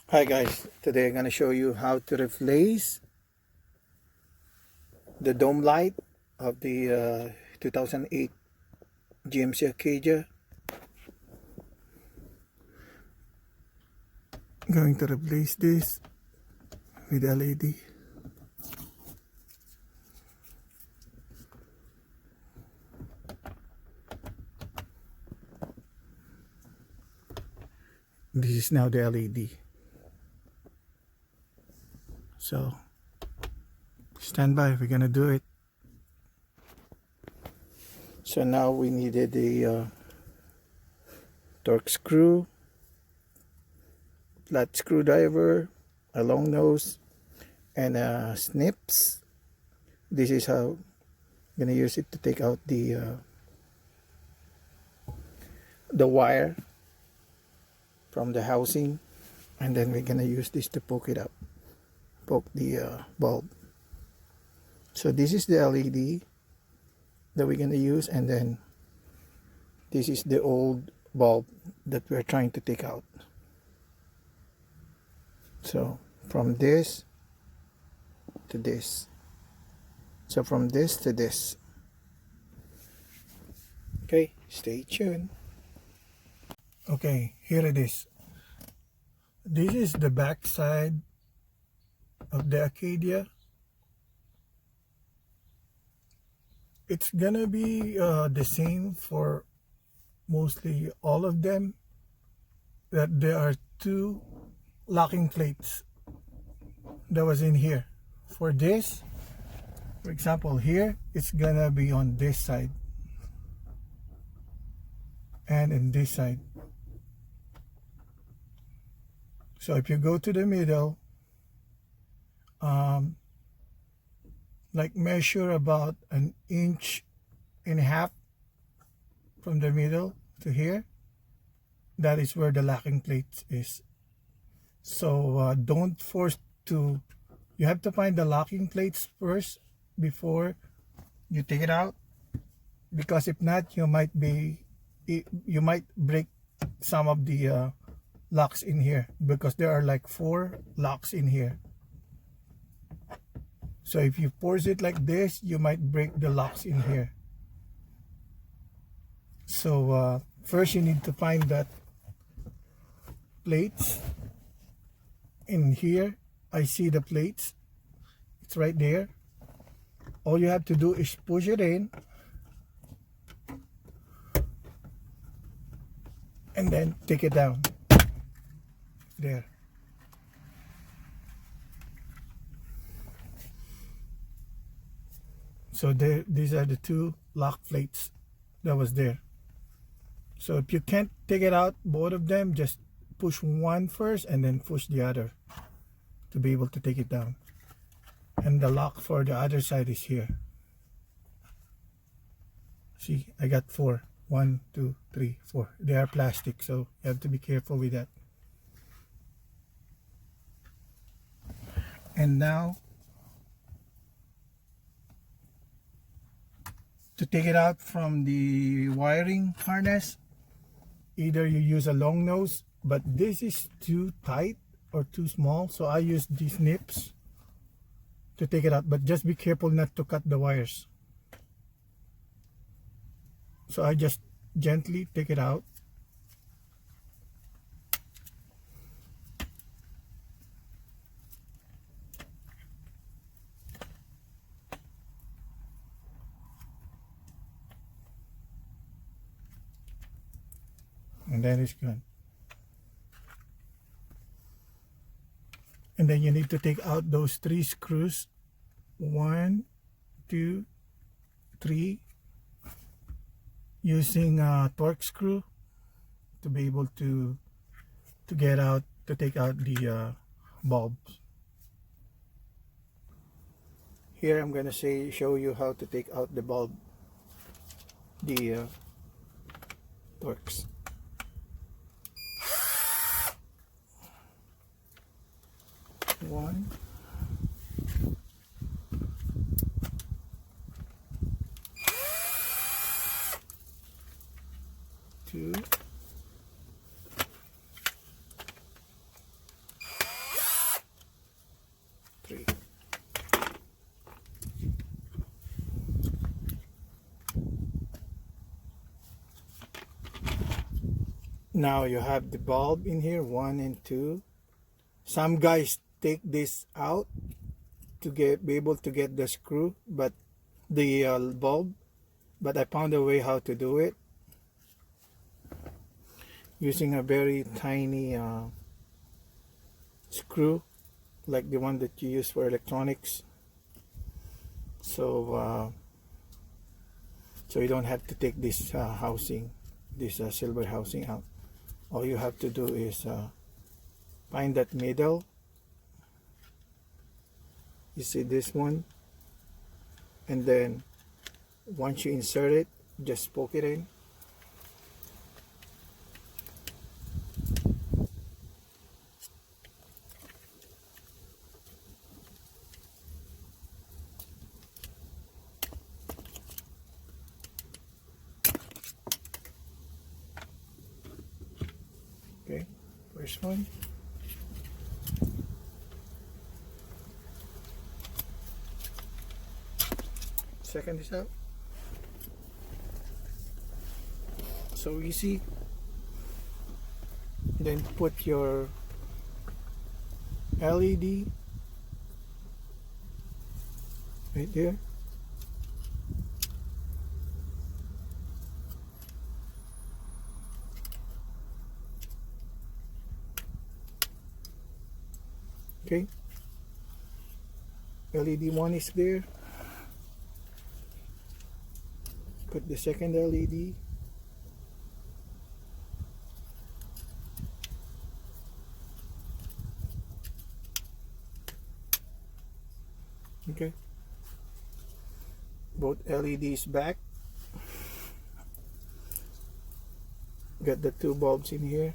Hi guys, today I'm going to show you how to replace the dome light of the 2008 GMC Acadia. I'm going to replace this with LED. This is now the LED. So stand by, we're gonna do it. So now we needed a torque screw, flat screwdriver, a long nose, and snips. This is how I'm gonna use it to take out the wire from the housing, and then we're gonna use this to poke it up, poke the bulb. So this is the LED that we're gonna use, and then this is the old bulb that we're trying to take out. So from this to this, so from this to this. Okay, stay tuned. Okay, here it is. This is the back side of the Acadia. It's gonna be the same for mostly all of them, that there are two locking plates that was in here. For this, for example, here it's gonna be on this side and in this side. So if you go to the middle, like measure about 1.5 inches from the middle to here, that is where the locking plate is. So don't force to, you have to find the locking plates first before you take it out, because if not, you might break some of the locks in here, because there are like 4 locks in here. So if you force it like this, you might break the locks in here. So first you need to find that plates. In here I see the plates, it's right there. All you have to do is push it in and then take it down there. So there, these are the 2 lock plates that was there. So if you can't take it out, both of them, just push one first and then push the other to be able to take it down. And the lock for the other side is here. See, I got 4. 1, 2, 3, 4. They are plastic, so you have to be careful with that. And now, to take it out from the wiring harness, either you use a long nose, but this is too tight or too small, so I use these nips to take it out, but just be careful not to cut the wires. So I just gently take it out. And then it's gone. And then you need to take out those 3 screws. 1, 2, 3. Using a torque screw to be able to get out, to take out the bulbs. Here I'm gonna show you how to take out the bulb, the torques. One, 2, Now you have the bulb in here, 1 and 2. Some guys take this out to be able to get the screw, but the bulb, but I found a way how to do it using a very tiny screw like the one that you use for electronics. So so you don't have to take this housing, this silver housing out. All you have to do is find that middle. You see this one, and then once you insert it, just poke it in. Okay, first one. Second is out. So easy. Then put your LED right there. Okay. LED 1 is there. Put the second LED. Okay. Both LEDs back. Got the 2 bulbs in here.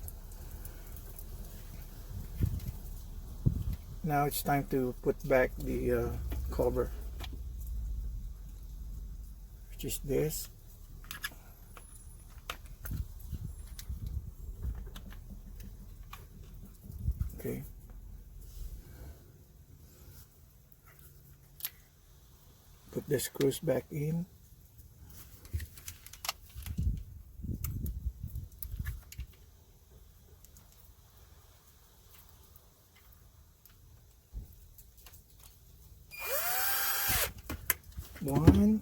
Now it's time to put back the cover, which is this. Okay. Put the screws back in. One.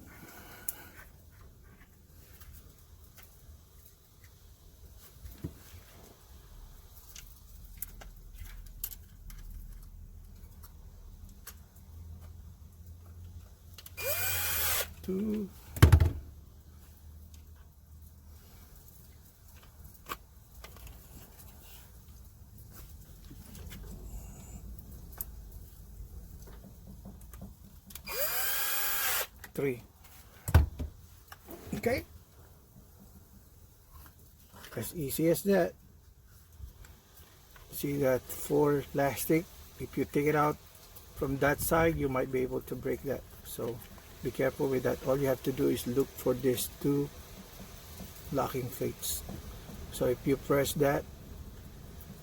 Two. Three. Okay, as easy as that. See that 4 plastic, if you take it out from that side, you might be able to break that, so be careful with that. All you have to do is look for these 2 locking plates. So if you press that,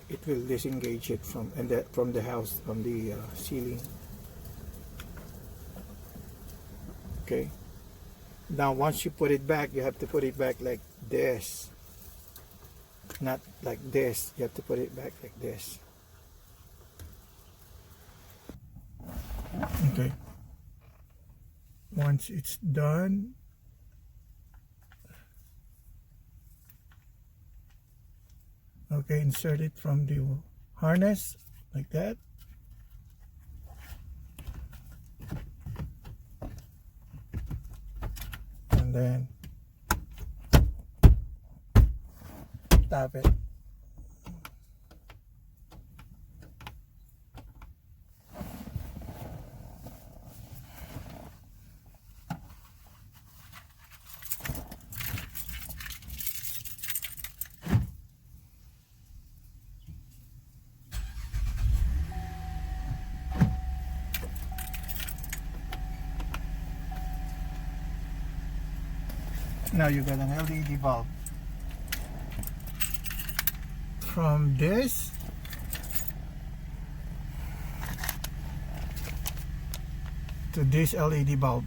it will disengage it from the house, from the ceiling. Okay, now once you put it back, you have to put it back like this, not like this. You have to put it back like this. Okay, once it's done, okay, insert it from the harness like that. And then tap it. Now you got an LED bulb. From this to this LED bulb.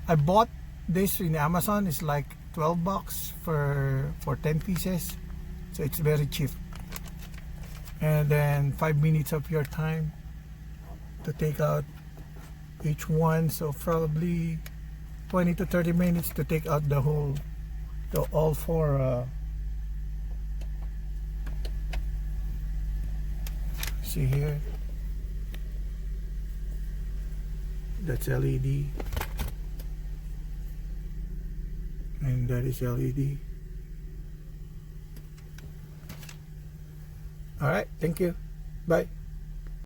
I bought this in Amazon. It's like 12 bucks for 10 pieces. So it's very cheap. And then 5 minutes of your time to take out each one, so probably 20 to 30 minutes to take out the whole, all four. See here, that's LED, and that is LED. All right, thank you, bye.